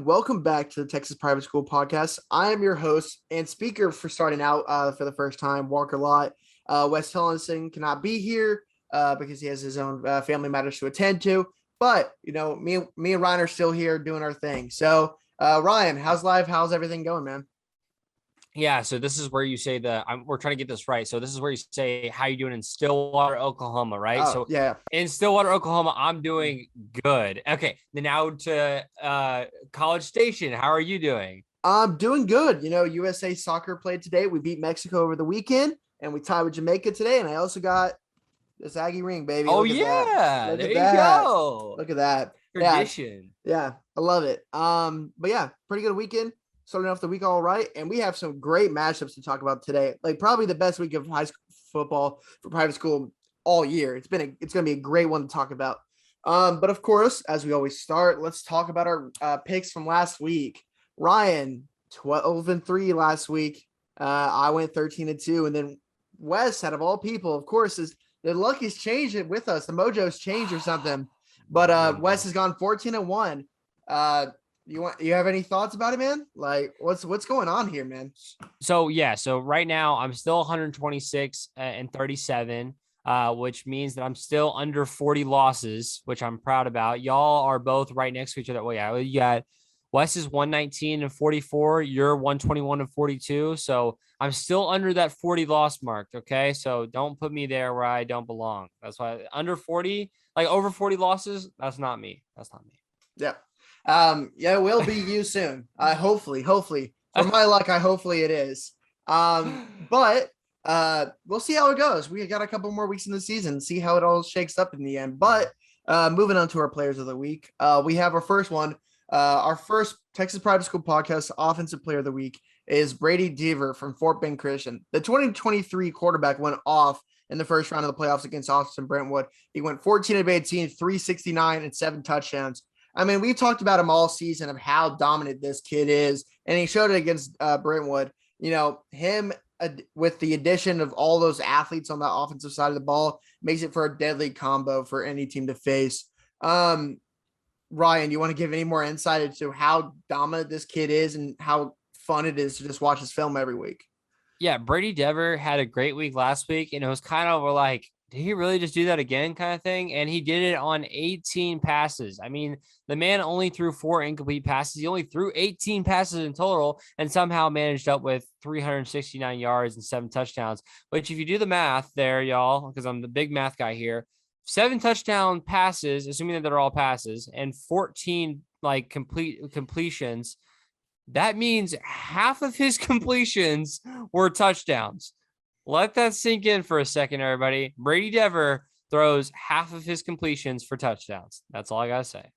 and welcome back to the Texas Private School Podcast. I am your host and speaker for starting out for the first time, Walker Lott. Wes Tolleson cannot be here because he has his own family matters to attend to. But, me and Ryan are still here doing our thing. So, Ryan, how's life? How's everything going, man? Yeah, so this is where you say we're trying to get this right. So this is where you say how you doing in Stillwater, Oklahoma, right? Oh, So yeah. in Stillwater, Oklahoma, I'm doing good. Okay, then now to College Station. How are you doing? I'm doing good. USA soccer played today. We beat Mexico over the weekend, and we tied with Jamaica today. And I also got this Aggie ring, baby. Oh Look at that. yeah, Look there at you that. go. Look at that. Yeah. Tradition. Yeah. I love it. But yeah, pretty good weekend. Starting off the week all right. And we have some great matchups to talk about today. Like probably the best week of high school football for private school all year. It's gonna be a great one to talk about. But of course, as we always start, let's talk about our picks from last week. Ryan, 12-3 last week. I went 13-2, and then Wes, out of all people, of course, is the luck has changed it with us. The mojo's changed or something. But Wes has gone 14-1. You have any thoughts about it, man? Like what's going on here, man? So right now I'm still 126 and 37, which means that I'm still under 40 losses, which I'm proud about. Y'all are both right next to each other. Well, yeah, you got Wes is 119 and 44. You're 121 and 42. So I'm still under that 40 loss mark. Okay. So don't put me there where I don't belong. That's why under 40, like over 40 losses. That's not me. Yeah. Yeah, it will be you soon. Hopefully for my luck, hopefully it is. But we'll see how it goes. We got a couple more weeks in the season, see how it all shakes up in the end. But moving on to our players of the week, we have our first one. Our first Texas Private School Podcast offensive player of the week is Brady Deaver from Fort Bend Christian. The 2023 quarterback went off in the first round of the playoffs against Austin Brentwood. He went 14-18, 369, and 7 touchdowns. I mean, we've talked about him all season of how dominant this kid is, and he showed it against Brentwood. Him with the addition of all those athletes on the offensive side of the ball makes it for a deadly combo for any team to face. Ryan, you want to give any more insight into how dominant this kid is and how fun it is to just watch his film every week? Yeah, Brady Dever had a great week last week, and it was kind of like, did he really just do that again kind of thing? And he did it on 18 passes. I mean, the man only threw 4 incomplete passes. He only threw 18 passes in total and somehow managed up with 369 yards and 7 touchdowns. Which if you do the math there, y'all, because I'm the big math guy here, 7 touchdown passes, assuming that they're all passes, and 14 completions. That means half of his completions were touchdowns. Let that sink in for a second, everybody. Brady Dever throws half of his completions for touchdowns. That's all I gotta say.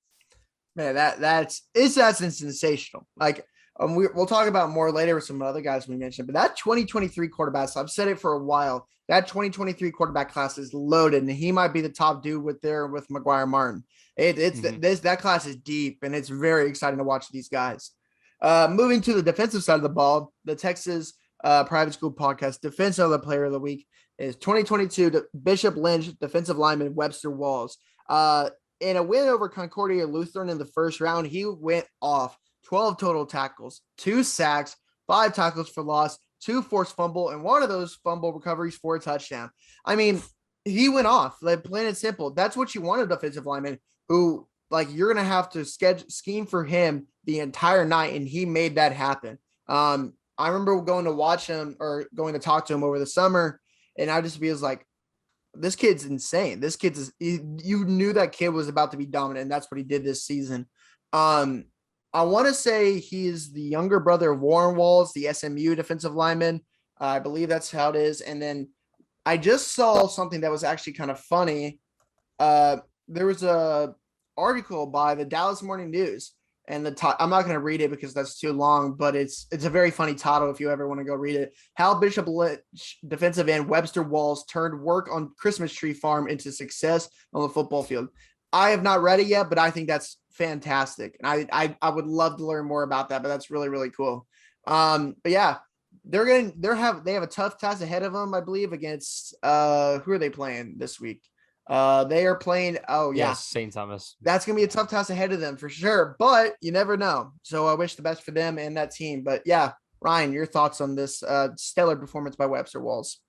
Man, that's sensational. Like we'll talk about more later with some other guys we mentioned, but that 2023 quarterback, so I've said it for a while. That 2023 quarterback class is loaded, and he might be the top dude with McGuire Martin. That class is deep, and it's very exciting to watch these guys. Moving to the defensive side of the ball, the Texas Private School Podcast defensive player of the week is 2022 Bishop Lynch defensive lineman Webster Walls. In a win over Concordia Lutheran in the first round, he went off 12 total tackles, 2 sacks, 5 tackles for loss, 2 forced fumble, and one of those fumble recoveries for a touchdown. I mean, he went off, like plain and simple. That's what you want a defensive lineman who, like, you're going to have to scheme for him the entire night, and he made that happen. I remember going to watch him or going to talk to him over the summer, and I just was like, this kid's insane. You knew that kid was about to be dominant, and that's what he did this season. I want to say he's the younger brother of Warren Walls, the SMU defensive lineman. I believe that's how it is. And then I just saw something that was actually kind of funny. There was a article by the Dallas Morning News, and I'm not going to read it because that's too long, but it's a very funny title if you ever want to go read it. How Bishop Lynch defensive end Webster Walls turned work on Christmas Tree Farm into success on the football field. I have not read it yet, but I think that's fantastic. And I would love to learn more about that, but that's really, really cool. But yeah, they have a tough task ahead of them, I believe, against who are they playing this week? They are playing. Oh yeah, Yes, St. Thomas. that's gonna be a tough task ahead of them for sure. But you never know. So I wish the best for them and that team. But yeah, Ryan, your thoughts on this stellar performance by Webster Walls?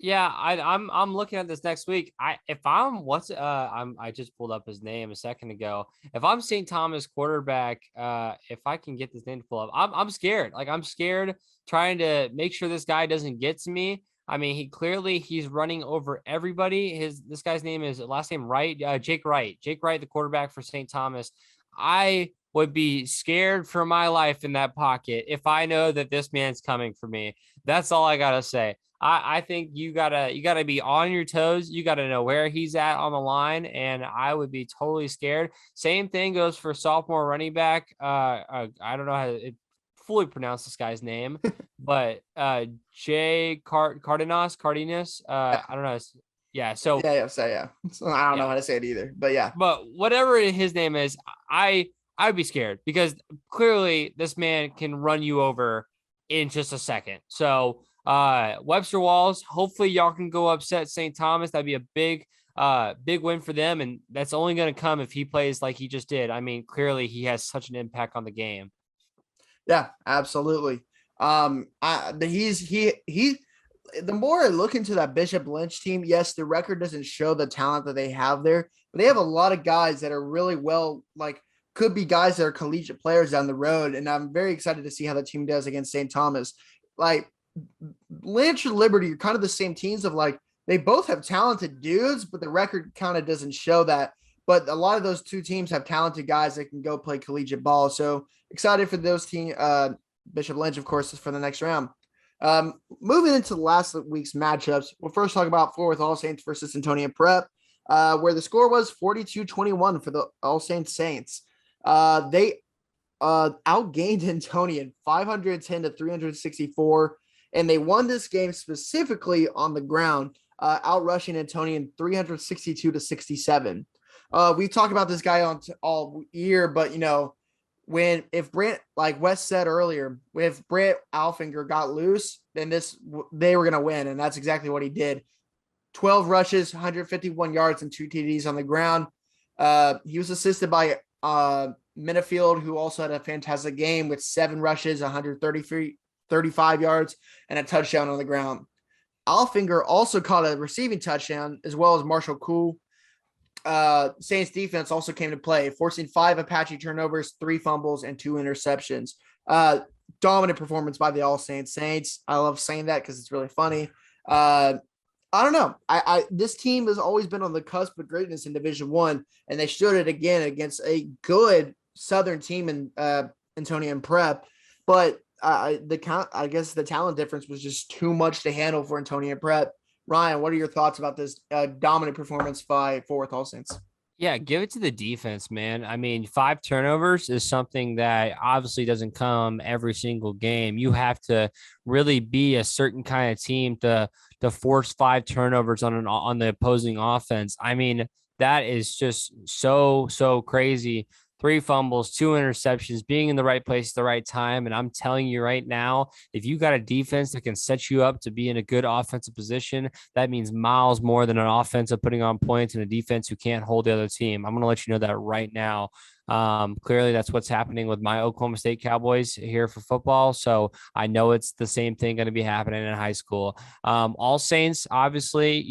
Yeah, I'm looking at this next week. I just pulled up his name a second ago. If I'm St. Thomas quarterback, if I can get this name to pull up, I'm scared. Like I'm scared trying to make sure this guy doesn't get to me. I mean, he's running over everybody. This guy's name is last name Wright, Jake Wright. Jake Wright, the quarterback for St. Thomas. I would be scared for my life in that pocket if I know that this man's coming for me. That's all I gotta say. I think you gotta be on your toes. You gotta know where he's at on the line, and I would be totally scared. Same thing goes for sophomore running back. I don't know how to fully pronounce this guy's name, but Jay Cardenas. Yeah, I don't know. Yeah. So yeah. So I don't yeah, know how to say it either. But yeah, but whatever his name is, I'd be scared because clearly this man can run you over in just a second. So Webster Walls, hopefully y'all can go upset St. Thomas. That'd be a big win for them, and that's only going to come if he plays like he just did. I mean, clearly he has such an impact on the game. yeah, absolutely. He. The more I look into that Bishop Lynch team, yes, the record doesn't show the talent that they have there, but they have a lot of guys that are really well, like could be guys that are collegiate players down the road. And I'm very excited to see how the team does against St. Thomas. Like Lynch and Liberty are kind of the same teams of like, they both have talented dudes, but the record kind of doesn't show that. But a lot of those two teams have talented guys that can go play collegiate ball. So excited for those team. Bishop Lynch, of course, is for the next round. Moving into last week's matchups, we'll first talk about Fort Worth All Saints versus Antonian Prep, where the score was 42-21 for the All Saints Saints. They outgained Antonian 510-364, and they won this game specifically on the ground, outrushing Antonian 362-67. We talked about this guy all year, but if Brent, like Wes said earlier, if Brent Alfinger got loose, then they were going to win. And that's exactly what he did. 12 rushes, 151 yards, and 2 TDs on the ground. He was assisted by Minifield, who also had a fantastic game with 7 rushes, 135 yards, and a touchdown on the ground. Alfinger also caught a receiving touchdown, as well as Marshall Cool. Saints defense also came to play, forcing 5 Apache turnovers, 3 fumbles, and 2 interceptions. Dominant performance by the All Saints. I love saying that because it's really funny. I don't know. This team has always been on the cusp of greatness in Division I, and they showed it again against a good Southern team in Antonian Prep. But I guess the talent difference was just too much to handle for Antonian Prep. Ryan, what are your thoughts about this dominant performance by Fort Worth All Saints? Yeah, give it to the defense, man. I mean, 5 turnovers is something that obviously doesn't come every single game. You have to really be a certain kind of team to force 5 turnovers on the opposing offense. I mean, that is just so crazy. 3 fumbles, 2 interceptions, being in the right place at the right time. And I'm telling you right now, if you got a defense that can set you up to be in a good offensive position, that means miles more than an offense of putting on points and a defense who can't hold the other team. I'm going to let you know that right now. Clearly that's what's happening with my Oklahoma State Cowboys here for football. So I know it's the same thing going to be happening in high school. All Saints, obviously,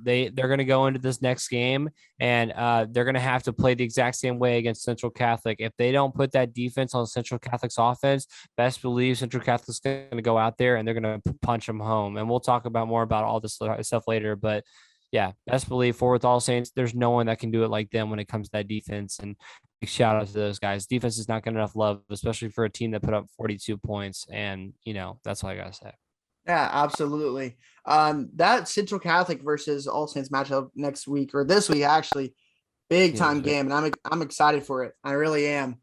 they're going to go into this next game and they're going to have to play the exact same way against Central Catholic. If they don't put that defense on Central Catholic's offense, best believe Central Catholic's going to go out there and they're going to punch them home. And we'll talk about more about all this stuff later, but yeah, best believe Fort Worth All Saints, there's no one that can do it like them when it comes to that defense. And big shout out to those guys. Defense is not getting enough love, especially for a team that put up 42 points. And, that's all I got to say. Yeah, absolutely. That Central Catholic versus All Saints matchup next week, or this week, actually, big time game. And I'm excited for it. I really am.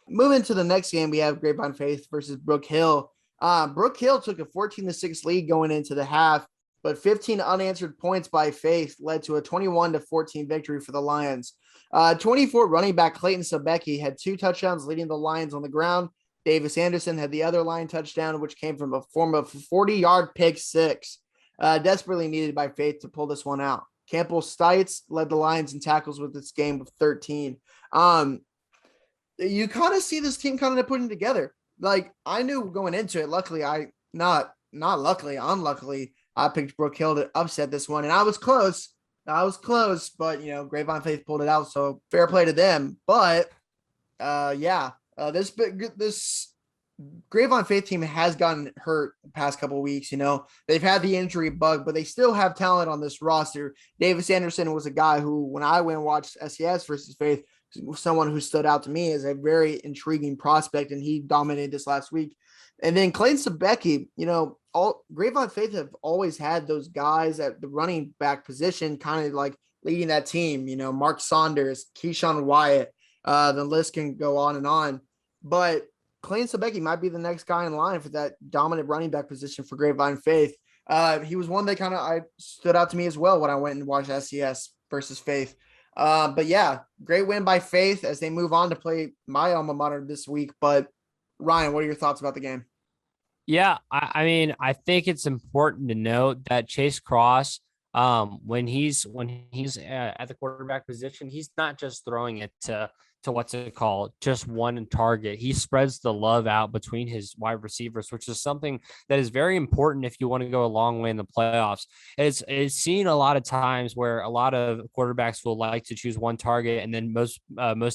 Moving to the next game, we have Grapevine Faith versus Brook Hill. Brook Hill took a 14-6 lead going into the half, but 15 unanswered points by Faith led to a 21-14 victory for the Lions. 24 running back Clayton Sabecki had 2 touchdowns leading the Lions on the ground. Davis Anderson had the other Lion touchdown, which came from a form of 40-yard pick 6, desperately needed by Faith to pull this one out. Campbell Stites led the Lions in tackles with this game with 13. You kind of see this team kind of putting together. Like, I knew going into it, luckily, unluckily, I picked Brook Hill to upset this one, and I was close. But Grapevine Faith pulled it out, so fair play to them. But this Grapevine Faith team has gotten hurt the past couple of weeks. They've had the injury bug, but they still have talent on this roster. Davis Anderson was a guy who, when I went and watched SES versus Faith, someone who stood out to me as a very intriguing prospect, and he dominated this last week. And then Clayton Sebecki, all Grapevine Faith have always had those guys at the running back position, kind of like leading that team. Mark Saunders, Keyshawn Wyatt, the list can go on and on. But Clayton Sebecki might be the next guy in line for that dominant running back position for Grapevine Faith. He was one that I stood out to me as well when I went and watched SCS versus Faith. But yeah, great win by Faith as they move on to play my alma mater this week. But Ryan, what are your thoughts about the game? Yeah, I mean, I think it's important to note that Chase Cross, when he's at the quarterback position, he's not just throwing it to just one target. He spreads the love out between his wide receivers, which is something that is very important if you want to go a long way in the playoffs. It's seen a lot of times where a lot of quarterbacks will like to choose one target, and then most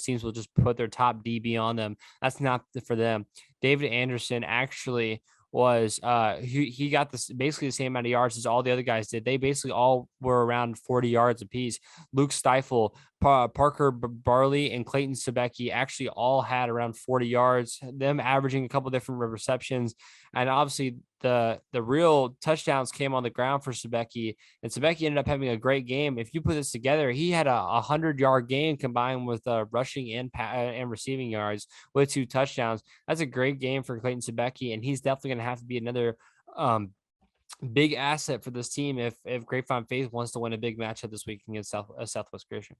teams will just put their top DB on them. That's not for them. David Anderson actually was he got this basically the same amount of yards as all the other guys did. They basically all were around 40 yards apiece. Luke Stifle, Parker Barley, and Clayton Sebecki actually all had around 40 yards, them averaging a couple different receptions. And obviously the real touchdowns came on the ground for Sebecki, and Sebecki ended up having a great game. If you put this together, he had a 100-yard game combined with rushing and receiving yards with 2 touchdowns. That's a great game for Clayton Sebecki, and he's definitely going to have to be another big asset for this team if Grapevine Faith wants to win a big matchup this week against Southwest Christian.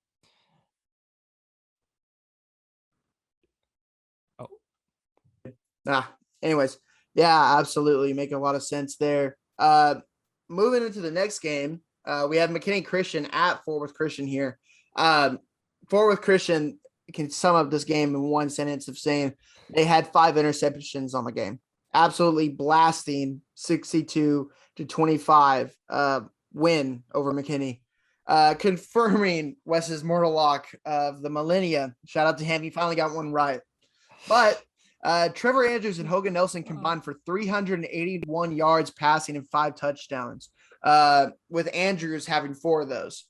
Anyways, yeah, absolutely. Making a lot of sense there. Moving into the next game, we have McKinney Christian at Fort Worth Christian here. Fort Worth Christian can sum up this game in one sentence of saying they had 5 interceptions on the game. Absolutely blasting 62-25 win over McKinney. Confirming Wes's mortal lock of the millennia. Shout out to him. He finally got one right. But Trevor Andrews and Hogan Nelson combined for 381 yards passing and 5 touchdowns, with Andrews having 4 of those.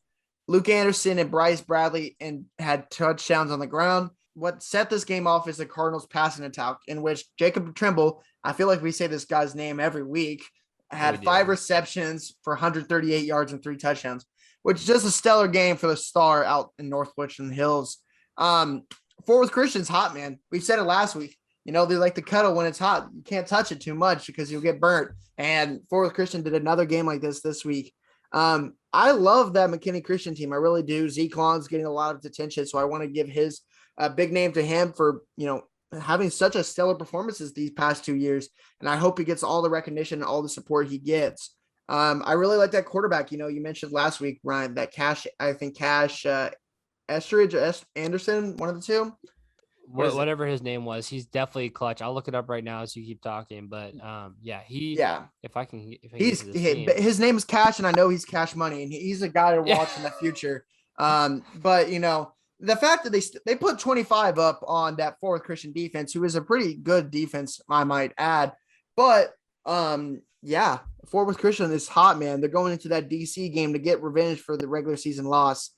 Luke Anderson and Bryce Bradley had touchdowns on the ground. What set this game off is the Cardinals passing attack, in which Jacob Trimble, I feel like we say this guy's name every week, had 5 receptions for 138 yards and 3 touchdowns, which is just a stellar game for the star out in North Richland Hills. Fort Worth Christian's hot, man. We said it last week. They like to cuddle when it's hot. You can't touch it too much because you'll get burnt. And Fort Worth Christian did another game like this week. I love that McKinney Christian team. I really do. Zeke Long's getting a lot of attention, so I want to give his big name to him for, having such a stellar performances these past 2 years. And I hope he gets all the recognition and all the support he gets. I really like that quarterback. You mentioned last week, Ryan, that Cash Estridge or Anderson, one of the two. Whatever his name was, he's definitely clutch. I'll look it up right now as you keep talking. But his name is Cash, and I know he's Cash Money, and he's a guy to watch in the future. But the fact that they put 25 up on that Fort Worth Christian defense, who is a pretty good defense, I might add. But Fort Worth Christian is hot, man. They're going into that DC game to get revenge for the regular season loss.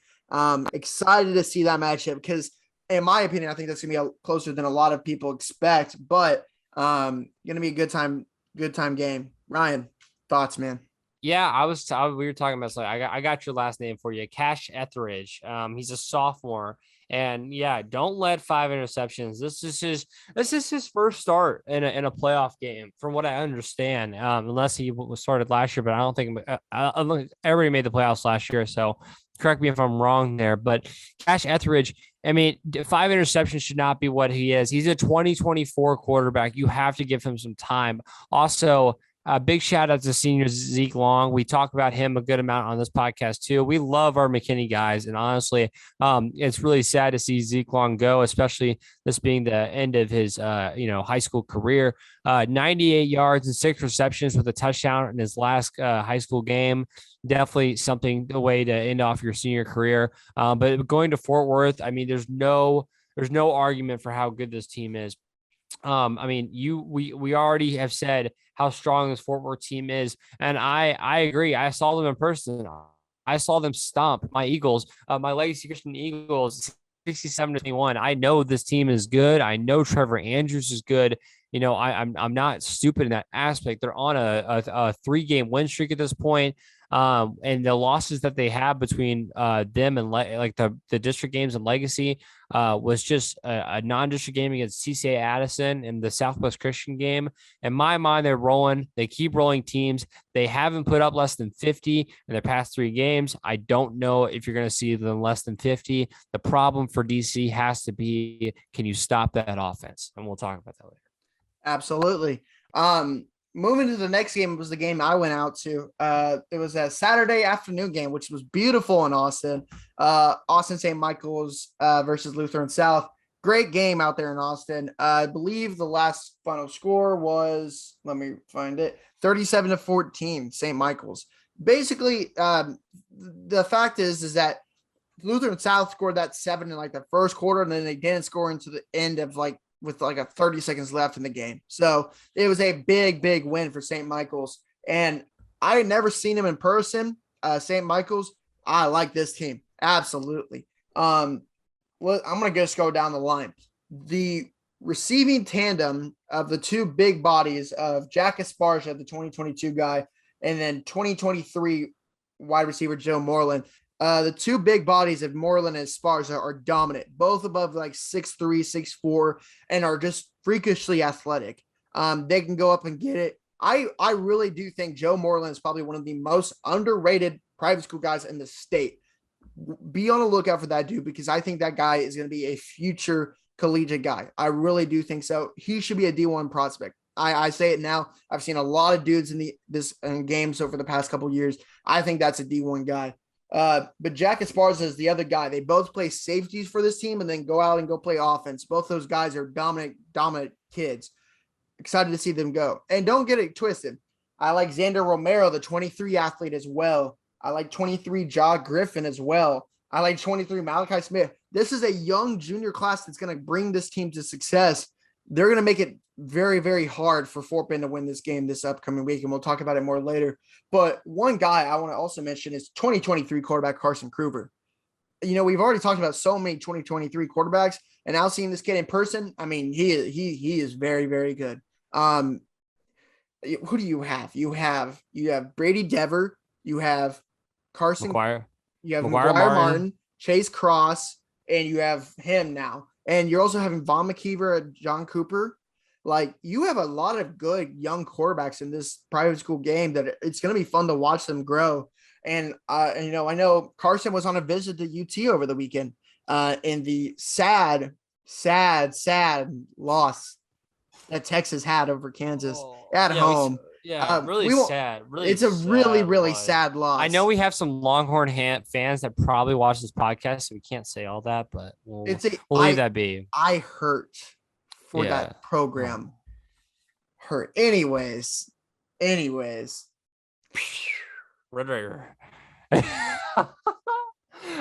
Excited to see that matchup because, in my opinion, I think that's gonna be closer than a lot of people expect, but gonna be a good time game. Ryan, thoughts, man? Yeah, we were talking about, I got your last name for you, Cash Etheridge. He's a sophomore, and don't let 5 interceptions. This is his first start in a playoff game, from what I understand. Unless he was started last year, but I don't think everybody made the playoffs last year. So correct me if I'm wrong there, but Cash Etheridge, I mean, 5 interceptions should not be what he is. He's a 2024 quarterback. You have to give him some time. Also, Big shout out to senior Zeke Long. We talk about him a good amount on this podcast too. We love our McKinney guys, and honestly, it's really sad to see Zeke Long go, especially this being the end of his high school career. 98 yards and 6 receptions with a touchdown in his last high school game. Definitely something, the way to end off your senior career. But going to Fort Worth, I mean, there's no argument for how good this team is. I mean, we already have said how strong this Fort Worth team is, and I agree. I saw them in person. I saw them stomp my Eagles, my Legacy Christian Eagles, 67-21. I know this team is good. I know Trevor Andrews is good. You know, I'm not stupid in that aspect. They're on a 3-game win streak at this point. And the losses that they have between them and like the district games and Legacy was just a non-district game against CCA Addison and the Southwest Christian game. In my mind, they're rolling. They keep rolling teams. They haven't put up less than 50 in their past 3 games. I don't know if you're going to see them less than 50. The problem for DC has to be, can you stop that offense? And we'll talk about that later. Absolutely. Moving to the next game was the game I went out to. It was a Saturday afternoon game, which was beautiful in Austin. Austin St. Michael's versus Lutheran South. Great game out there in Austin. I believe the last final score was, let me find it, 37-14, St. Michael's. Basically, the fact is that Lutheran South scored that 7 in like the first quarter, and then they didn't score into the end of with 30 seconds left in the game. So it was a big win for St. Michael's. And I had never seen him in person. St. Michael's, I like this team. Absolutely. I'm going to just go down the line. The receiving tandem of the 2 big bodies of Jack Esparza, the 2022 guy, and then 2023 wide receiver Joe Moreland. The 2 big bodies of Moreland and Esparza are dominant, both above like 6'3", 6'4", and are just freakishly athletic. They can go up and get it. I really do think Joe Moreland is probably one of the most underrated private school guys in the state. Be on the lookout for that dude, because I think that guy is going to be a future collegiate guy. I really do think so. He should be a D1 prospect. I say it now. I've seen a lot of dudes in games over the past couple of years. I think that's a D1 guy. But Jack Esparza is the other guy. They both play safeties for this team and then go out and go play offense. Both those guys are dominant kids. Excited to see them go. And don't get it twisted. I like Xander Romero, the 23 athlete as well. I like 23 Jaw Griffin as well. I like 23 Malachi Smith. This is a young junior class that's going to bring this team to success. They're going to make it very, very hard for Fort Bend to win this game this upcoming week, and we'll talk about it more later. But one guy I want to also mention is 2023 quarterback Carson Kruger. You know, we've already talked about so many 2023 quarterbacks, and now seeing this kid in person, I mean, he is very, very good. Who do you have? You have Brady Dever, you have Carson McGuire. You have McGuire Martin, Chase Cross, and you have him now. And you're also having Von McKeever and John Cooper. Like, you have a lot of good young quarterbacks in this private school game that it's going to be fun to watch them grow. And, I know Carson was on a visit to UT over the weekend in the sad loss that Texas had over Kansas at home. Really sad. Really, it's a really sad loss. I know we have some Longhorn fans that probably watch this podcast, so we can't say all that, but we'll leave that be. I hurt for that program. Hurt. Anyways. Red Raider. All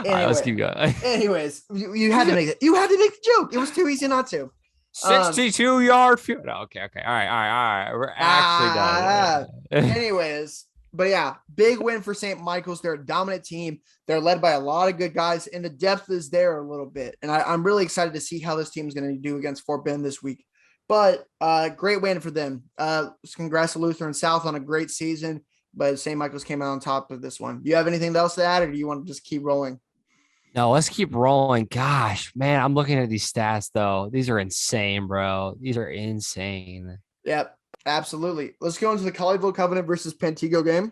right, let's keep going. Anyways, you had to make it. You had to make the joke. It was too easy not to. 62-yard field. Okay. All right. We're actually done. Anyways, but yeah, big win for St. Michael's. They're a dominant team. They're led by a lot of good guys, and the depth is there a little bit. And I'm really excited to see how this team is going to do against Fort Bend this week. But great win for them. Congrats to Lutheran South on a great season. But St. Michael's came out on top of this one. Do you have anything else to add, or do you want to just keep rolling? No, let's keep rolling. Gosh, man, I'm looking at these stats, though. These are insane, bro. These are insane. Yep, absolutely. Let's go into the Colleyville Covenant versus Pantego game.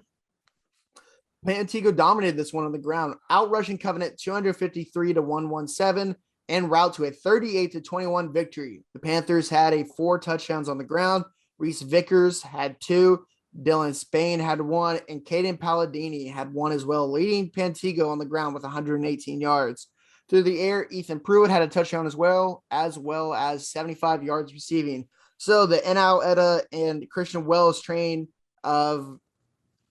Pantego dominated this one on the ground, outrushing Covenant 253-117 en route to a 38-21 victory. The Panthers had 4 touchdowns on the ground. Reese Vickers had 2. Dylan Spain had one, and Caden Palladini had one as well, leading Pantego on the ground with 118 yards. Through the air, Ethan Pruitt had a touchdown as 75 yards receiving. So the NL Etta and Christian Wells train of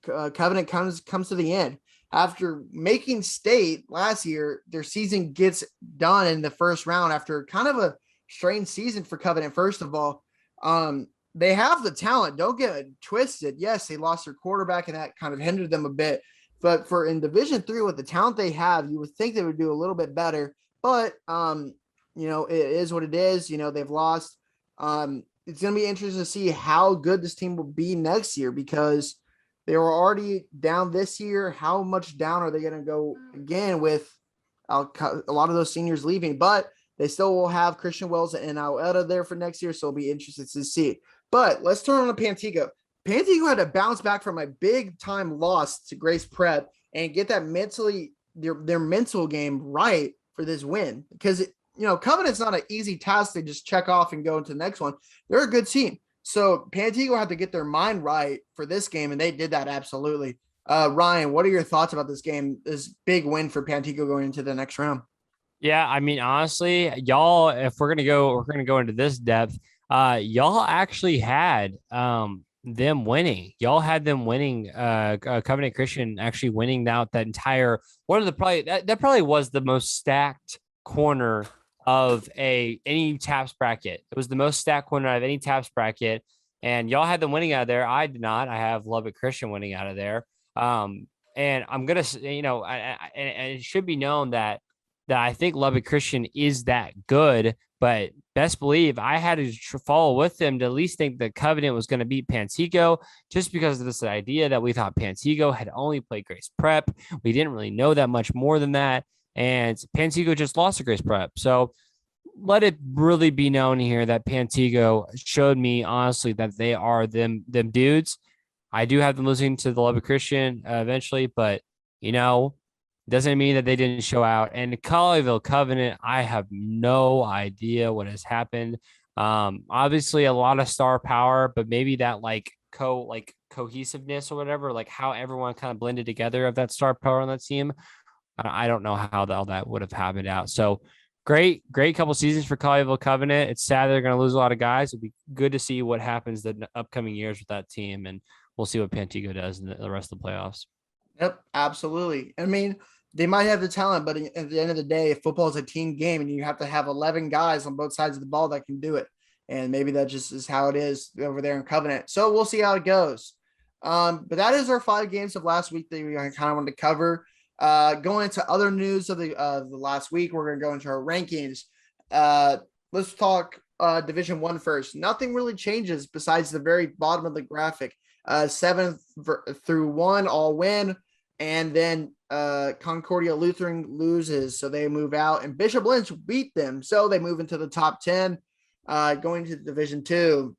Covenant comes to the end. After making state last year, their season gets done in the first round after kind of a strange season for Covenant. First of all, they have the talent. Don't get it twisted. Yes, they lost their quarterback, and that kind of hindered them a bit. But for in Division III, with the talent they have, you would think they would do a little bit better. But it is what it is. They've lost. It's going to be interesting to see how good this team will be next year, because they were already down this year. How much down are they going to go again with a lot of those seniors leaving? But they still will have Christian Wells and Aletta there for next year, so it'll be interesting to see. But let's turn on to Pantego. Pantego had to bounce back from a big-time loss to Grace Prep and get that their mental game right for this win. Because, Covenant's not an easy task to just check off and go into the next one. They're a good team. So Pantego had to get their mind right for this game, and they did that absolutely. Ryan, what are your thoughts about this game, this big win for Pantego going into the next round? Yeah, I mean, honestly, y'all, if we're gonna go into this depth. Y'all actually had them winning. Y'all had them winning. Covenant Christian actually winning out that entire one of the that probably was the most stacked corner of any TAPS bracket. It was the most stacked corner out of any TAPS bracket, and y'all had them winning out of there. I did not. I have Lubbock Christian winning out of there. And I'm gonna, and it should be known that I think Lubbock Christian is that good, but best believe I had to follow with them to at least think that Covenant was going to beat Pantego, just because of this idea that we thought Pantego had only played Grace Prep. We didn't really know that much more than that. And Pantego just lost to Grace Prep. So let it really be known here that Pantego showed me, honestly, that they are them dudes. I do have them losing to the Lubbock Christian eventually, but, doesn't mean that they didn't show out. And Colleyville Covenant, I have no idea what has happened. Obviously a lot of star power, but maybe that cohesiveness or whatever, like how everyone kind of blended together of that star power on that team. I don't know how all that would have happened out. So great couple seasons for Colleyville Covenant. It's sad they're going to lose a lot of guys. It'd be good to see what happens the upcoming years with that team, and we'll see what Pantego does in the rest of the playoffs. Yep, absolutely. I mean, they might have the talent, but at the end of the day, football is a team game, and you have to have 11 guys on both sides of the ball that can do it. And maybe that just is how it is over there in Covenant. So we'll see how it goes. But that is our 5 games of last week that we kind of wanted to cover. Going into other news of the last week, we're going to go into our rankings. Let's talk Division I first. Nothing really changes besides the very bottom of the graphic. 7th through 1 all win, and then Concordia Lutheran loses, so they move out, and Bishop Lynch beat them, so they move into the top 10. Going to Division II,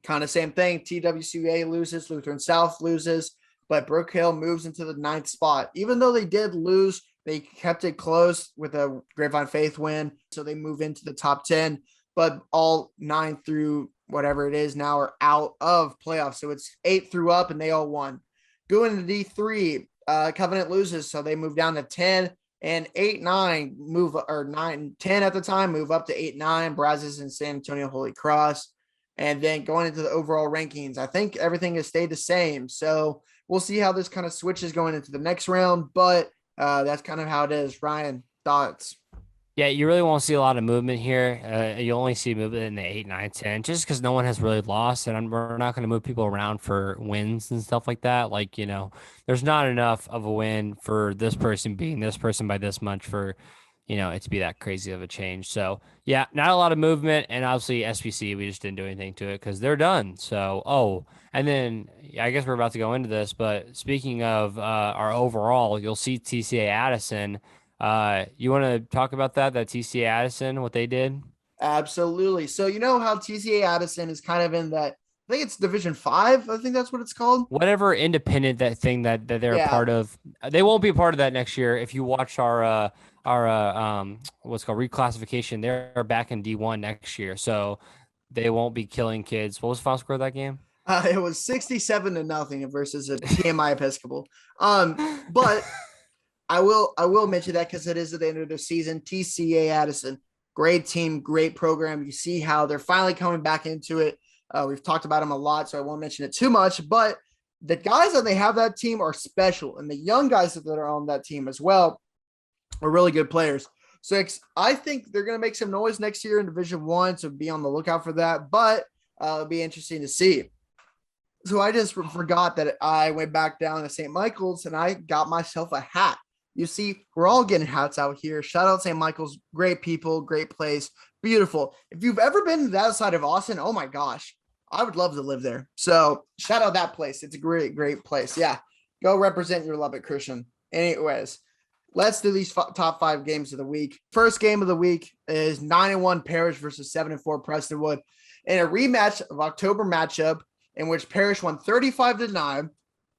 kind of same thing. TWCA loses, Lutheran South loses, but Brook Hill moves into the 9th spot. Even though they did lose, they kept it close with a Grapevine Faith win, so they move into the top 10. But all 9 through whatever it is now are out of playoffs, so it's 8 through up, and they all won. Going to D3, Covenant loses, so they move down to 10, and 8-9 move, or 9-10 at the time, move up to 8-9. Brazos and San Antonio Holy Cross. And then going into the overall rankings, I think everything has stayed the same. So we'll see how this kind of switches going into the next round, but that's kind of how it is. Ryan, thoughts? Yeah, you really won't see a lot of movement here. You only see movement in the 8, 9, 10, just because no one has really lost, and we're not going to move people around for wins and stuff like that. There's not enough of a win for this person being this person by this much for, it to be that crazy of a change. So yeah, not a lot of movement, and obviously SPC, we just didn't do anything to it because they're done. So, and then I guess we're about to go into this, but speaking of our overall, you'll see TCA Addison. You want to talk about that TCA Addison, what they did? Absolutely. So you know how TCA Addison is kind of in that, I think it's Division 5. I think that's what it's called. Whatever independent that they're a part of. They won't be a part of that next year. If you watch our what's called reclassification, they're back in D1 next year. So they won't be killing kids. What was the final score of that game? It was 67-0 versus a TMI Episcopal. But I will mention that because it is at the end of the season. TCA Addison, great team, great program. You see how they're finally coming back into it. We've talked about them a lot, so I won't mention it too much. But the guys that they have that team are special, and the young guys that are on that team as well are really good players. So I think they're going to make some noise next year in Division One, so be on the lookout for that. But it'll be interesting to see. So I just forgot that I went back down to St. Michael's and I got myself a hat. You see, we're all getting hats out here. Shout out St. Michael's, great people, great place, beautiful. If you've ever been to that side of Austin, oh my gosh, I would love to live there. So shout out that place. It's a great, great place. Yeah, go represent your Lubbock Christian. Anyways, let's do these top 5 games of the week. First game of the week is 9-1 Parish versus 7-4 Prestonwood in a rematch of October matchup in which Parish won 35-9.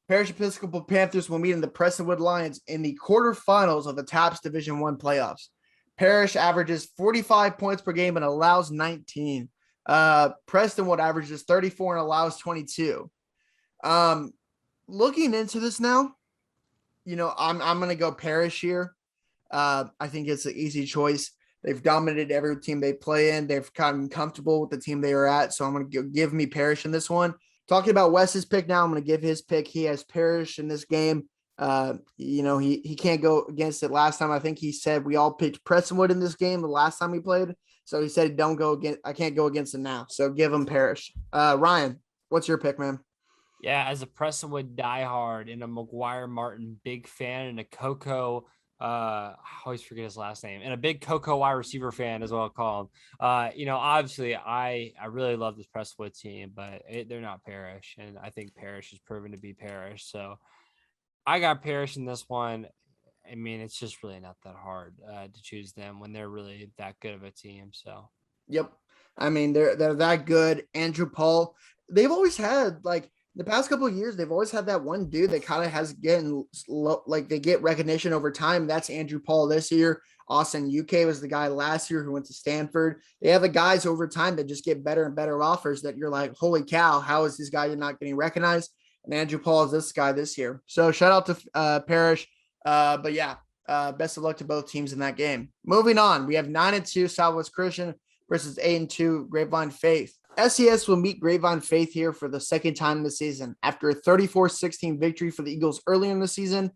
Parish Episcopal Panthers will meet in the Prestonwood Lions in the quarterfinals of the TAPS Division I playoffs. Parish averages 45 points per game and allows 19. Prestonwood averages 34 and allows 22. Looking into this now, I'm going to go Parish here. I think it's an easy choice. They've dominated every team they play in. They've gotten comfortable with the team they are at. So I'm going to give me Parish in this one. Talking about Wes's pick now, I'm going to give his pick. He has Parish in this game. He can't go against it. Last time, I think he said we all picked Prestonwood in this game the last time we played. So he said, don't go against, I can't go against it now. So give him Parish. Ryan, what's your pick, man? Yeah, as a Prestonwood diehard and a McGuire Martin big fan and a Coco, I always forget his last name, and a big Coco wide receiver fan as well, call him. Obviously I really love this Prestonwood team, but they're not Parish, and I think Parish is proven to be Parish. So I got Parish in this one. I mean, it's just really not that hard to choose them when they're really that good of a team. So, yep. I mean, they're that good. Andrew Paul, they've always had the past couple of years, they've always had that one dude that kind of has getting they get recognition over time. That's Andrew Paul this year. Austin UK was the guy last year who went to Stanford. They have the guys over time that just get better and better offers that you're like, holy cow, how is this guy not getting recognized? And Andrew Paul is this guy this year. So shout out to Parish. But yeah, best of luck to both teams in that game. Moving on, we have 9-2 Southwest Christian versus 8-2 Grapevine Faith. SES will meet Grapevine Faith here for the second time this season after a 34-16 victory for the Eagles earlier in the season.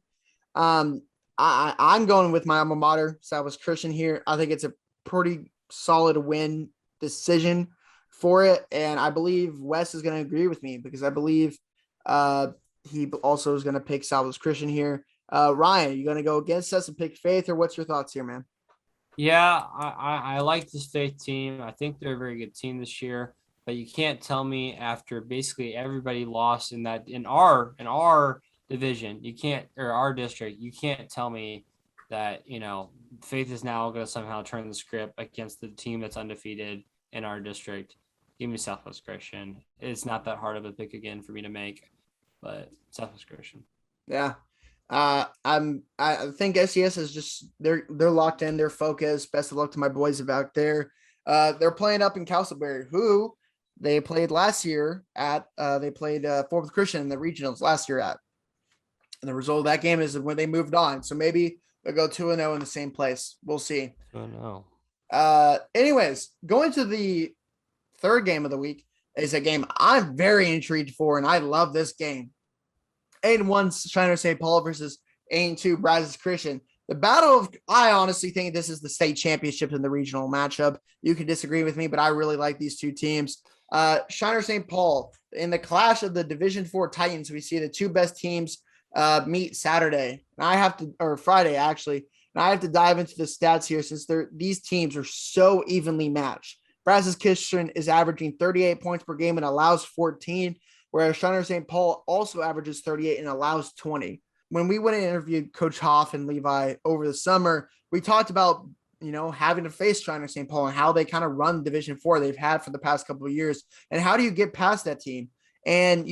I'm going with my alma mater, Southwest Christian here. I think it's a pretty solid win decision for it, and I believe Wes is going to agree with me because I believe he also is going to pick Southwest Christian here. Ryan, are you going to go against us and pick Faith, or what's your thoughts here, man? Yeah, I like this Faith team. I think they're a very good team this year. But you can't tell me after basically everybody lost in our division, our district, you can't tell me that, Faith is now going to somehow turn the script against the team that's undefeated in our district. Give me Southwest Christian. It's not that hard of a pick again for me to make, but Southwest Christian. Yeah. I think SES is just they're locked in, they're focused. Best of luck to my boys back there. They're playing up in Castleberry, who they played last year at. They played 4th Christian in the regionals last year at. And the result of that game is when they moved on. So maybe they'll go 2-0 in the same place. We'll see. Oh no. Anyways, going to the third game of the week is a game I'm very intrigued for, and I love this game. 8-1 Shiner St. Paul versus 8-2 Brazos Christian. The battle of, I honestly think this is the state championship in the regional matchup. You can disagree with me, but I really like these two teams. Shiner St. Paul, in the clash of the Division 4 Titans, we see the two best teams meet Saturday. And Friday, actually. And I have to dive into the stats here since these teams are so evenly matched. Brazos Christian is averaging 38 points per game and allows 14, whereas Shiner St. Paul also averages 38 and allows 20. When we went and interviewed Coach Hoff and Levi over the summer, we talked about, having to face Shiner St. Paul and how they kind of run Division 4 they've had for the past couple of years. And how do you get past that team? And,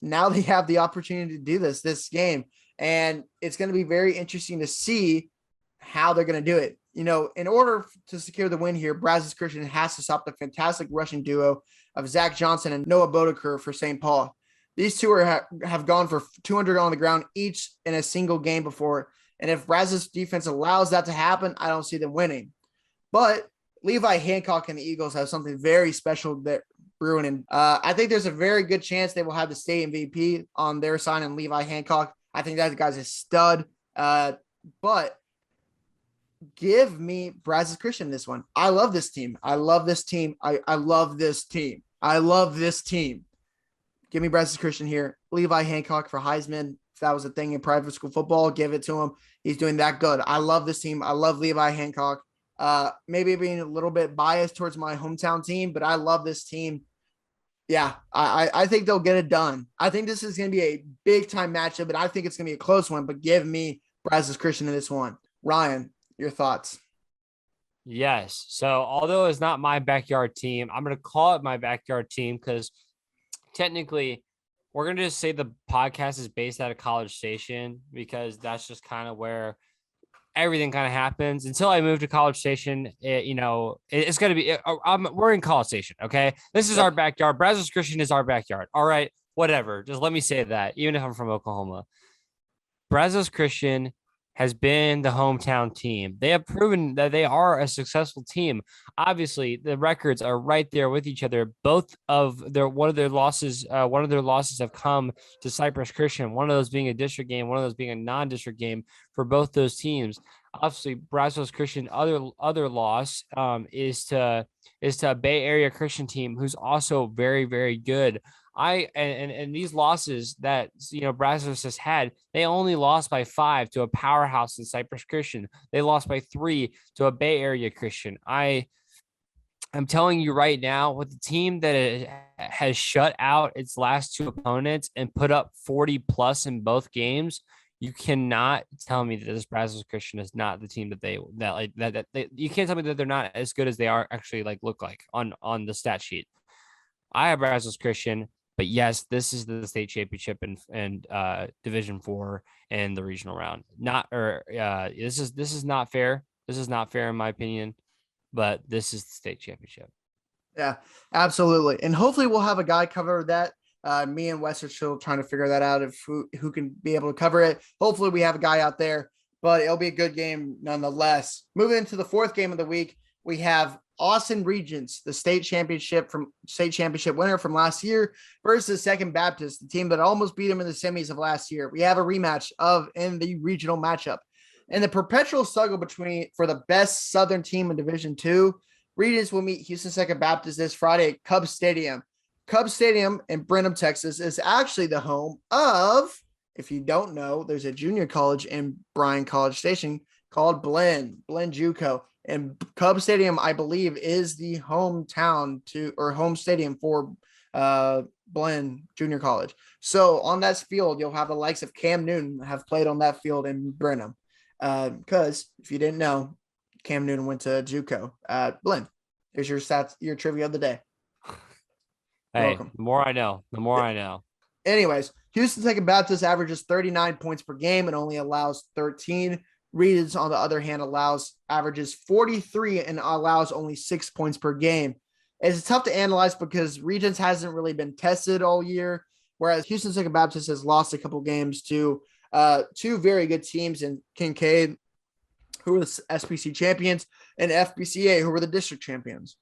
now they have the opportunity to do this game. And it's going to be very interesting to see how they're going to do it. In order to secure the win here, Brazos Christian has to stop the fantastic rushing duo of Zach Johnson and Noah Bodeker for St. Paul. These two have gone for 200 on the ground each in a single game before. And if Brazos defense allows that to happen, I don't see them winning. But Levi Hancock and the Eagles have something very special that brewing. And I think there's a very good chance they will have the state MVP on their side and Levi Hancock. I think that guy's a stud. But give me Brazos Christian this one. I love this team. I love this team. I love this team. I love this team. Give me Brazos Christian here. Levi Hancock for Heisman. If that was a thing in private school football, give it to him. He's doing that good. I love this team. I love Levi Hancock. Maybe being a little bit biased towards my hometown team, but I love this team. Yeah, I think they'll get it done. I think this is going to be a big-time matchup, but I think it's going to be a close one, but give me Brazos Christian in this one. Ryan, your thoughts? Yes. So although it's not my backyard team, I'm going to call it my backyard team because technically we're going to just say the podcast is based out of College Station because that's just kind of where everything kind of happens. Until I move to College Station, it's going to be, we're in College Station. Okay. This is our backyard. Brazos Christian is our backyard. All right. Whatever. Just let me say that, even if I'm from Oklahoma. Brazos Christian has been the hometown team. They have proven that they are a successful team. Obviously, the records are right there with each other. One of their losses have come to Cypress Christian. One of those being a district game, one of those being a non-district game for both those teams. Obviously, Brazos Christian other loss is to a Bay Area Christian team who's also very, very good. And these losses that Brazos has had, they only lost by 5 to a powerhouse in Cypress Christian. They lost by 3 to a Bay Area Christian. I'm telling you right now, with the team that has shut out its last 2 opponents and put up 40 plus in both games, you cannot tell me that this Brazos Christian is not the team you can't tell me that they're not as good as they are actually look like on the stat sheet. I have Brazos Christian. But yes, this is the state championship and Division IV and the regional round. This is not fair. This is not fair in my opinion, but this is the state championship. Yeah, absolutely. And hopefully we'll have a guy cover that. Me and Wes are still trying to figure that out of who can be able to cover it. Hopefully we have a guy out there, but it'll be a good game nonetheless. Moving into the 4th game of the week, we have Austin Regents, the state championship winner from last year versus Second Baptist, the team that almost beat him in the semis of last year. We have a rematch in the regional matchup. And the perpetual struggle for the best Southern team in Division II, Regents will meet Houston Second Baptist this Friday at Cub Stadium. Cub Stadium in Brenham, Texas is actually the home of, if you don't know, there's a junior college in Bryan College Station called Blinn JUCO. And Cub Stadium, I believe, is the home stadium for Blinn Junior College. So on that field, you'll have the likes of Cam Newton have played on that field in Brenham. Because if you didn't know, Cam Newton went to JUCO at Blinn. Here's your stats, your trivia of the day. Hey, welcome. The more I know. Anyways, Houston Second Baptist averages 39 points per game and only allows 13. Regents, on the other hand, averages 43 and allows only 6 points per game. It's tough to analyze because Regents hasn't really been tested all year, whereas Houston Second Baptist has lost a couple games to 2 very good teams in Kincaid, who were the SPC champions, and FBCA, who were the district champions,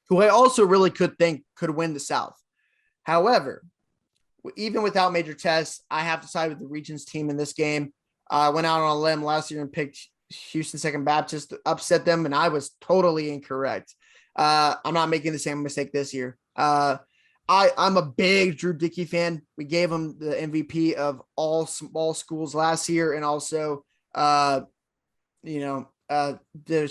who I also really could win the South. However, even without major tests, I have to side with the Regents team in this game. I went out on a limb last year and picked Houston Second Baptist to upset them, and I was totally incorrect. I'm not making the same mistake this year. I'm a big Drew Dickey fan. We gave him the MVP of all small schools last year, and also, Division II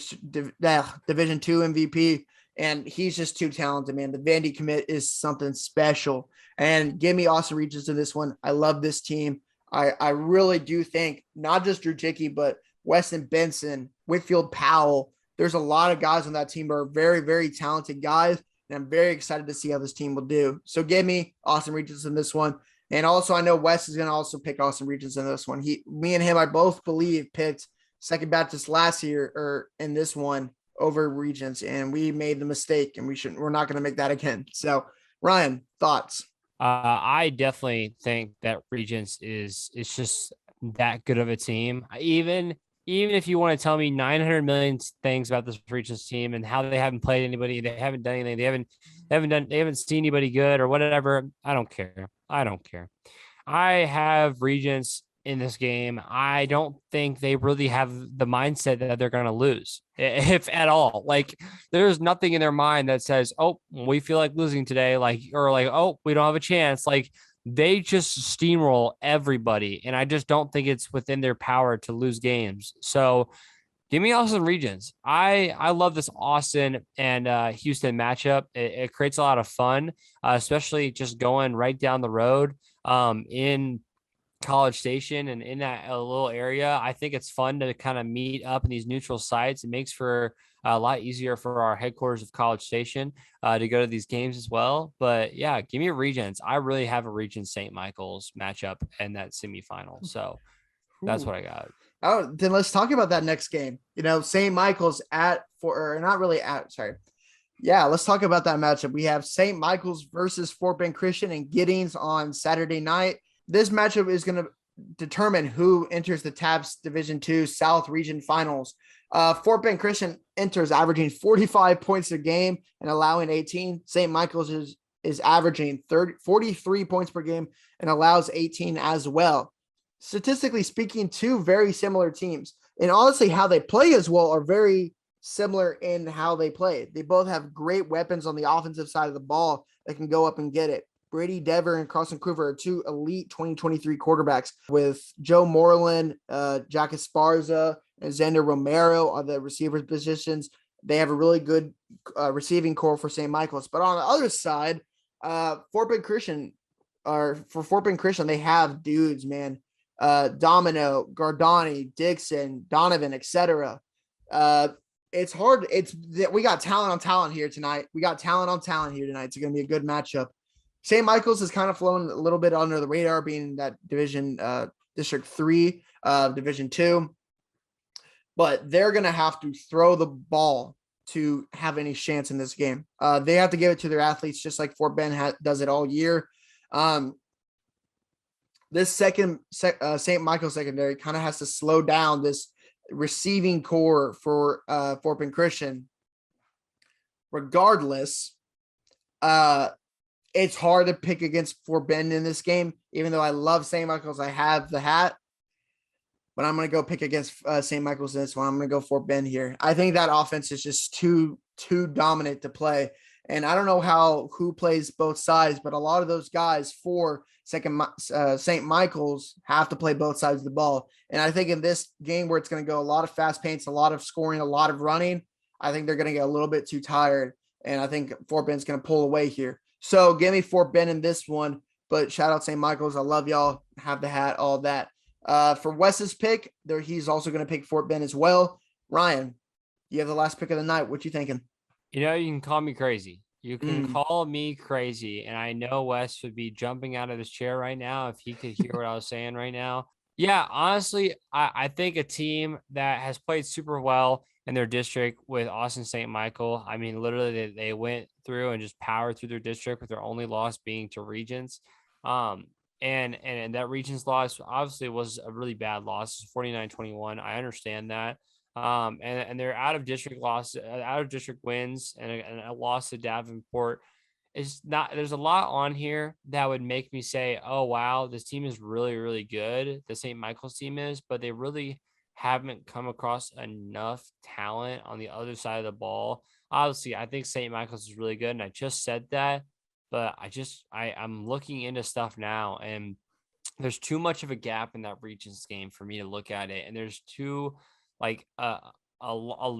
MVP. And he's just too talented, man. The Vandy commit is something special. And give me Austin Regents in this one. I love this team. I really do think not just Drew Dickey, but Weston Benson, Whitfield Powell. There's a lot of guys on that team who are very, very talented guys. And I'm very excited to see how this team will do. So give me Austin Regents in this one. And also, I know Wes is going to also pick Austin Regents in this one. Me and him, I both believe, picked Second Baptist last year or in this one over Regents, and we made the mistake, and we're not going to make that again. So, Ryan, thoughts? I definitely think that Regents is just that good of a team. Even if you want to tell me 900 million things about this Regents team and how they haven't played anybody, they haven't done anything, they haven't seen anybody good or whatever. I don't care. I don't care. I have Regents in this game. I don't think they really have the mindset that they're going to lose, if at all. Like, there's nothing in their mind that says, "Oh, we feel like losing today," or "Oh, we don't have a chance." Like, they just steamroll everybody, and I just don't think it's within their power to lose games. So, give me Austin Regents. I love this Austin and Houston matchup. It creates a lot of fun, especially just going right down the road in College Station and in that little area. I think it's fun to kind of meet up in these neutral sites. It makes for a lot easier for our headquarters of College Station to go to these games as well. But yeah, give me a Regents. I really have a Regents St. Michael's matchup in that semifinal. So that's Ooh. what I got. Oh, then let's talk about that next game. St. Michael's or not really at, sorry. Yeah, let's talk about that matchup. We have St. Michael's versus Fort Bend Christian and Giddings on Saturday night. This matchup is going to determine who enters the TAPS Division II South Region Finals. Fort Bend Christian enters averaging 45 points a game and allowing 18. St. Michael's is averaging 43 points per game and allows 18 as well. Statistically speaking, two very similar teams. And honestly, how they play as well are very similar in how they play. They both have great weapons on the offensive side of the ball that can go up and get it. Brady Dever and Carson Coover are two elite 2023 quarterbacks, with Joe Moreland, Jack Esparza, and Xander Romero on the receivers positions. They have a really good receiving core for St. Michael's. But on the other side, Fort Bend Christian, they have dudes, man. Domino, Gardani, Dixon, Donovan, etc. It's hard. We got talent on talent here tonight. It's going to be a good matchup. St. Michael's is kind of flown a little bit under the radar, being that division, District 3, Division 2. But they're going to have to throw the ball to have any chance in this game. They have to give it to their athletes, just like Fort Bend does it all year. This second St. Michael's secondary kind of has to slow down this receiving core for Fort Bend Christian. Regardless, it's hard to pick against Fort Bend in this game, even though I love St. Michael's. I have the hat, but I'm going to go pick against St. Michael's in this one. I'm going to go Fort Bend here. I think that offense is just too dominant to play. And I don't know who plays both sides, but a lot of those guys for St. Michael's have to play both sides of the ball. And I think in this game where it's going to go a lot of fast paints, a lot of scoring, a lot of running, I think they're going to get a little bit too tired. And I think Fort Bend's going to pull away here. So give me Fort Bend in this one. But shout out St. Michael's. I love y'all. Have the hat, all that. For Wes's pick, he's also going to pick Fort Bend as well. Ryan, you have the last pick of the night. What you thinking? You can call me crazy. You can call me crazy. And I know Wes would be jumping out of his chair right now if he could hear what I was saying right now. Yeah, honestly, I think a team that has played super well in their district with Austin St. Michael. I mean, literally, they went through and just powered through their district with their only loss being to Regents. And that Regents loss obviously was a really bad loss, 49-21. I understand that. And their out of district wins and a loss to Davenport is not. There's a lot on here that would make me say, "Oh wow, this team is really, really good." The St. Michael's team is, but they really haven't come across enough talent on the other side of the ball. Obviously, I think St. Michael's is really good, and I just said that, but I'm looking into stuff now, and there's too much of a gap in that Regents game for me to look at it, and there's too like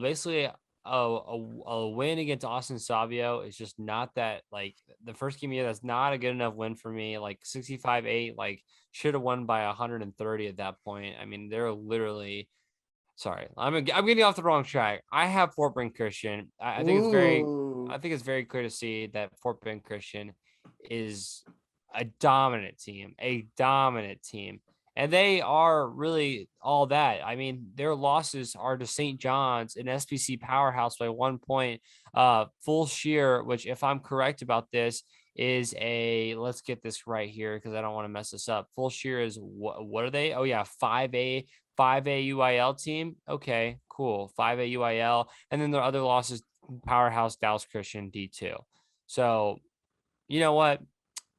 basically a win against Austin Savio is just not that, like, the first game of the year. That's not a good enough win for me. Like 65-8, like should have won by 130 at that point. I mean, they're literally. Sorry, I'm getting off the wrong track. I have Fort Bend Christian. I think it's very clear to see that Fort Bend Christian is a dominant team, And they are really all that. I mean, their losses are to St. John's, an SBC powerhouse by 1 point. Full shear, which if I'm correct about this, is let's get this right here because I don't want to mess this up. Full shear is what are they? Oh yeah, 5A UIL team. Okay, cool. 5A UIL. And then their other losses, powerhouse Dallas Christian D2. So you know what?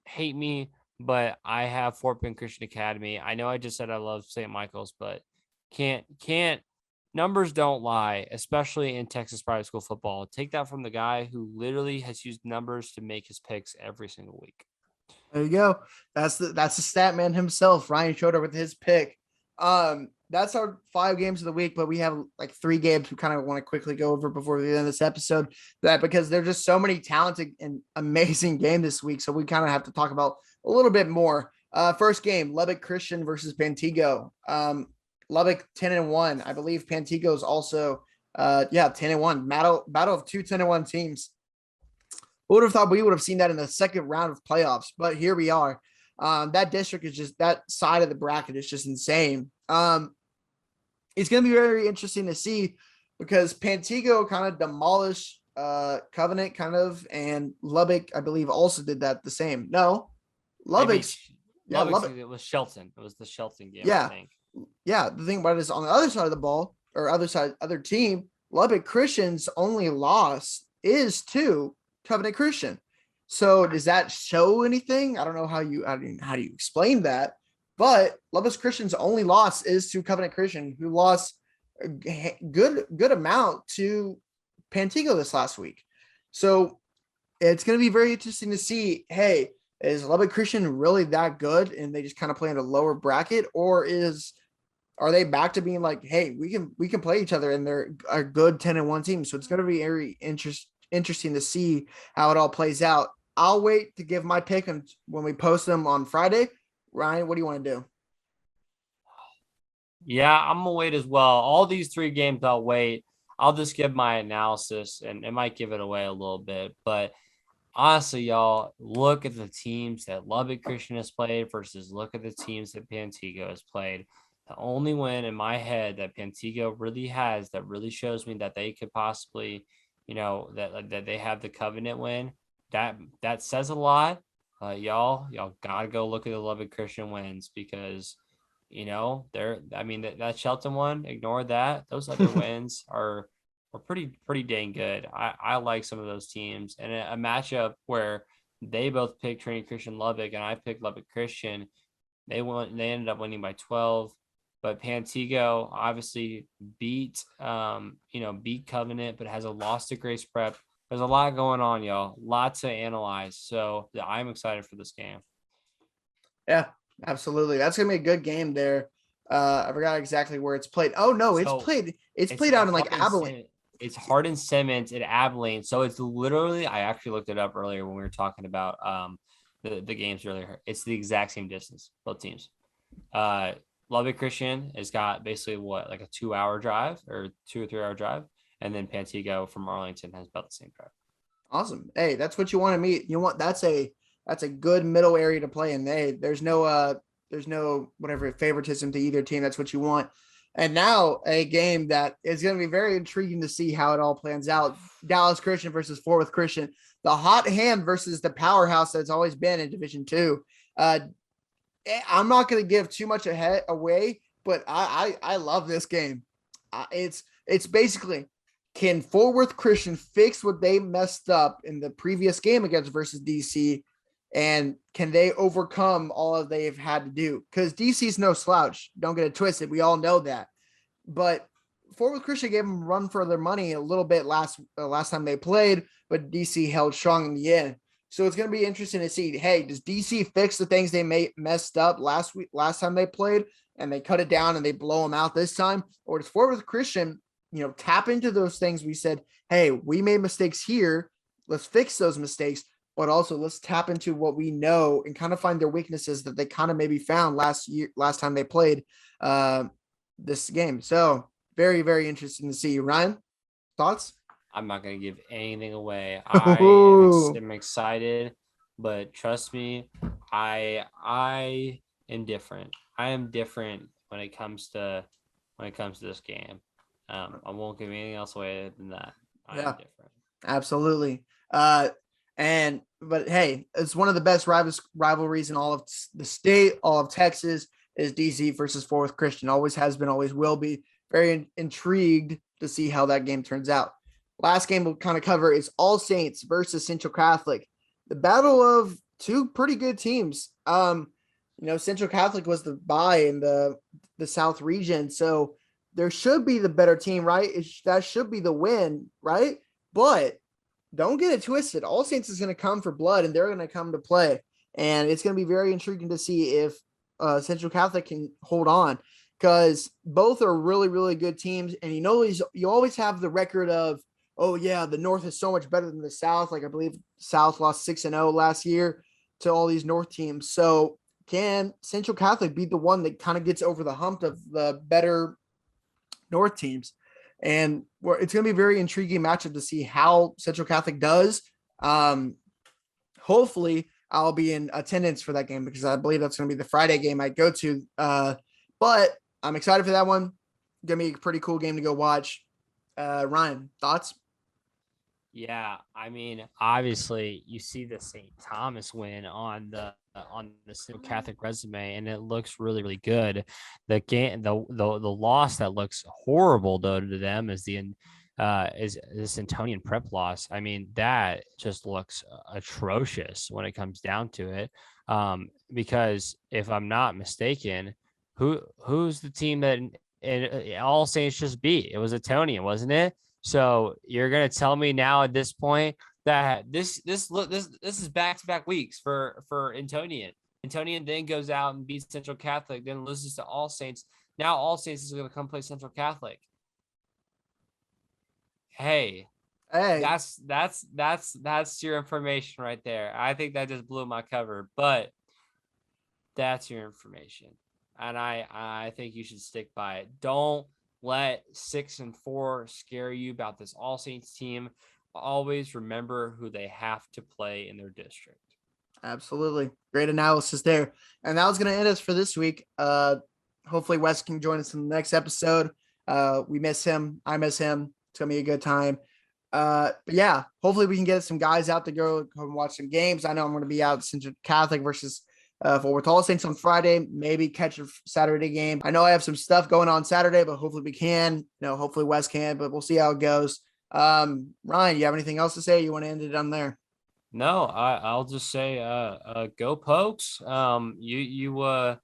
Hate me, but I have Fort Bend Christian Academy. I know I just said I love St. Michael's, but can't numbers don't lie, especially in Texas private school football. Take that from the guy who literally has used numbers to make his picks every single week. There you go. That's the stat man himself, Ryan Schroeder, with his pick. That's our 5 games of the week, but we have like 3 games we kind of want to quickly go over before we end this episode. That because there's just so many talented and amazing games this week, so we kind of have to talk about a little bit more. First game, Lubbock Christian versus Pantego. Lubbock 10-1. I believe Pantego is also 10-1. Battle of 2 10-1 teams. Who would have thought we would have seen that in the second round of playoffs? But here we are. That district is just, that side of the bracket is just insane. It's going to be very interesting to see because Pantego kind of demolished Covenant and Lubbock, I believe, also did that the same. No, Lubbock. It was Shelton. It was the Shelton game, yeah. I think. Yeah, the thing about it is on the other side of the ball, or other team, Lubbock Christian's only loss is to Covenant Christian. So does that show anything? I don't know how do you explain that, but Lubbock Christian's only loss is to Covenant Christian, who lost a good amount to Pantego this last week. So it's going to be very interesting to see, hey, is Lubbock Christian really that good and they just kind of play in a lower bracket, or are they back to being like, hey, we can play each other and they're a good 10-1 team? So it's going to be very interesting to see how it all plays out. I'll wait to give my pick when we post them on Friday. Ryan, what do you want to do? Yeah, I'm gonna wait as well. All these 3 games, I'll wait. I'll just give my analysis, and it might give it away a little bit. But honestly, y'all, look at the teams that Lubbock Christian has played versus look at the teams that Pantego has played. The only win in my head that Pantego really has that really shows me that they could possibly, that they have the Covenant win. That says a lot. Y'all gotta go look at the Lubbock Christian wins because that Shelton one, ignore that. Those other wins are pretty dang good. I like some of those teams, and a matchup where they both picked Trinity Christian Lubbock and I picked Lubbock Christian. They ended up winning by 12, but Pantego obviously beat Covenant, but has a loss to Grace Prep. There's a lot going on, y'all. Lots to analyze. So I'm excited for this game. Yeah, absolutely. That's gonna be a good game there. I forgot exactly where it's played. Oh no, it's played out in like Abilene. It's Hardin Simmons at Abilene. So it's literally, I actually looked it up earlier when we were talking about the games earlier. It's the exact same distance, both teams. Lubbock Christian has got basically like a 2-hour drive or 2 or 3 hour drive. And then Pantego from Arlington has about the same drive. Awesome. Hey, that's what you want to meet. You want that's a good middle area to play in. There's no whatever favoritism to either team. That's what you want. And now a game that is going to be very intriguing to see how it all plans out. Dallas Christian versus Fort Worth Christian. The hot hand versus the powerhouse that's always been in Division II. I'm not going to give too much away, but I love this game. It's basically, can Fort Worth Christian fix what they messed up in the previous game against versus DC? And can they overcome all of they've had to do? Because DC's no slouch. Don't get it twisted. We all know that. But Fort Worth Christian gave them a run for their money a little bit last time they played, but DC held strong in the end. So it's going to be interesting to see, hey, does DC fix the things they messed up last time they played, and they cut it down and they blow them out this time? Or does Fort Worth Christian, tap into those things we said, hey, we made mistakes here. Let's fix those mistakes. But also let's tap into what we know and kind of find their weaknesses that they kind of maybe found last time they played this game. So very, very interesting to see. Ryan, thoughts? I'm not going to give anything away. I'm excited, but trust me, I am different. I am different when it comes to this game. I won't give anything else away than that. I am different. Absolutely. But hey, it's one of the best rivalries in all of the state, all of Texas is DC versus Fourth Christian. Always has been, always will be. Very intrigued to see how that game turns out. Last game we'll kind of cover is All Saints versus Central Catholic. The battle of two pretty good teams. Central Catholic was the bye in the South region, so there should be the better team, right? That should be the win, right? But don't get it twisted. All Saints is going to come for blood, and they're going to come to play. And it's going to be very intriguing to see if Central Catholic can hold on, because both are really, really good teams. And you always have the record of, oh, yeah, the North is so much better than the South. Like I believe South lost 6-0 last year to all these North teams. So can Central Catholic be the one that kind of gets over the hump of the better North teams? And it's going to be a very intriguing matchup to see how Central Catholic does. Hopefully, I'll be in attendance for that game because I believe that's going to be the Friday game I go to. But I'm excited for that one. Going to be a pretty cool game to go watch. Ryan, thoughts? Yeah, I mean, obviously, you see the St. Thomas win on the Central Catholic resume, and it looks really, really good. The game, the loss that looks horrible though to them is the Antonian prep loss. I mean, that just looks atrocious when it comes down to it. Because if I'm not mistaken, who's the team that All Saints just beat? It was Antonian, wasn't it? So you're gonna tell me now at this point that this is back-to-back weeks for Antonian. Antonian then goes out and beats Central Catholic, then loses to All Saints. Now All Saints is gonna come play Central Catholic. Hey, that's your information right there. I think that just blew my cover, but that's your information, and I think you should stick by it. Don't let 6-4 scare you about this All Saints team. Always remember who they have to play in their district. Absolutely. Great analysis there. And that was going to end us for this week. Hopefully Wes can join us in the next episode. We miss him. I miss him. It's going to be a good time. But yeah, hopefully we can get some guys out to go and watch some games. I know I'm going to be out Central Catholic versus for All Saints on Friday, maybe catch a Saturday game. I know I have some stuff going on Saturday, but hopefully we can. Hopefully Wes can, but we'll see how it goes. Ryan, you have anything else to say? You want to end it on there? No, I'll just say, go Pokes. Go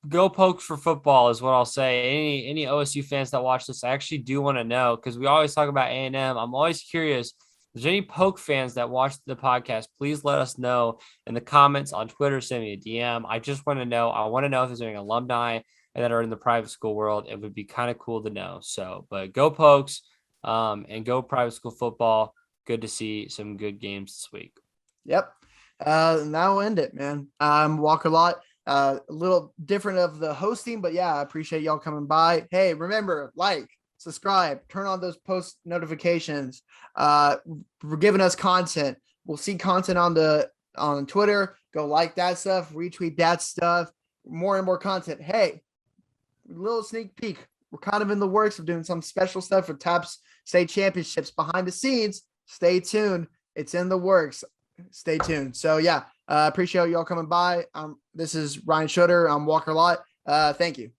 Pokes for football is what I'll say. Any OSU fans that watch this, I actually do want to know, because we always talk about A&M. I'm always curious. If there's any Poke fans that watch the podcast, please let us know in the comments on Twitter. Send me a DM. I just want to know. I want to know if there's any alumni that are in the private school world. It would be kind of cool to know. So, but go Pokes, and go private school football. Good to see some good games this week. Yep. And that'll end it, man. I'm Walker Lott. A little different of the hosting, but yeah, I appreciate y'all coming by. Hey, remember, subscribe, turn on those post notifications. For giving us content. We'll see content on Twitter. Go like that stuff, retweet that stuff. More and more content. Hey, little sneak peek. We're kind of in the works of doing some special stuff for TAPS state championships behind the scenes. Stay tuned. It's in the works. Stay tuned. So yeah, appreciate y'all coming by. This is Ryan Schroeder. I'm Walker Lott. Thank you.